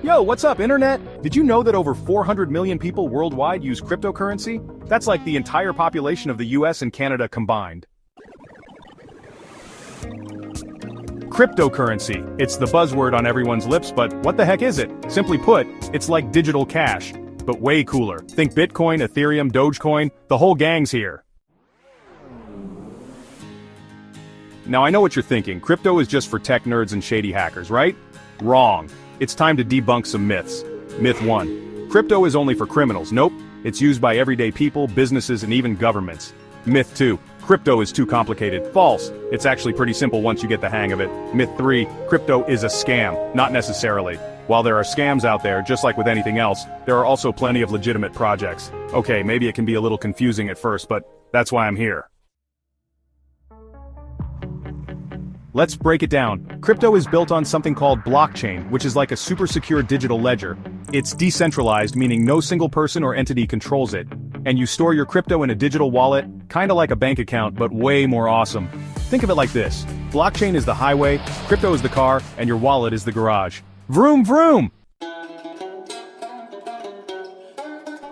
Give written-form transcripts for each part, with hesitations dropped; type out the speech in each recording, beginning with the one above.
Yo, what's up, internet? Did you know that over 400 million people worldwide use cryptocurrency? That's like the entire population of the US and Canada combined. Cryptocurrency. It's the buzzword on everyone's lips, but what the heck is it? Simply put, it's like digital cash, but way cooler. Think Bitcoin, Ethereum, Dogecoin, the whole gang's here. Now I know what you're thinking, crypto is just for tech nerds and shady hackers, right? Wrong. It's time to debunk some myths. Myth 1. Crypto is only for criminals. Nope. It's used by everyday people, businesses, and even governments. Myth 2. Crypto is too complicated. False. It's actually pretty simple once you get the hang of it. Myth 3. Crypto is a scam. Not necessarily. While there are scams out there, just like with anything else, there are also plenty of legitimate projects. Okay, maybe it can be a little confusing at first, but that's why I'm here. Let's break it down. Crypto is built on something called blockchain, which is like a super secure digital ledger. It's decentralized, meaning no single person or entity controls it. And you store your crypto in a digital wallet, kinda like a bank account, but way more awesome. Think of it like this. Blockchain is the highway, crypto is the car, and your wallet is the garage. Vroom vroom!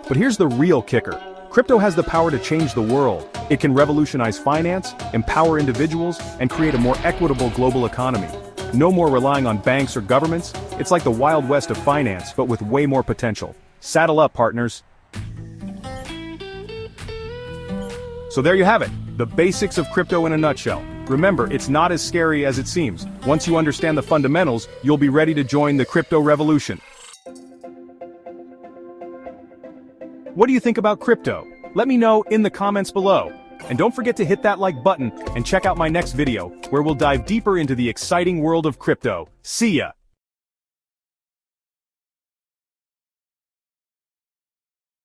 But here's the real kicker. Crypto has the power to change the world. It can revolutionize finance, empower individuals, and create a more equitable global economy. No more relying on banks or governments. It's like the Wild West of finance, but with way more potential. Saddle up, partners. So there you have it, the basics of crypto in a nutshell. Remember, it's not as scary as it seems. Once you understand the fundamentals, you'll be ready to join the crypto revolution. What do you think about crypto? Let me know in the comments below. And don't forget to hit that like button and check out my next video, where we'll dive deeper into the exciting world of crypto. See ya!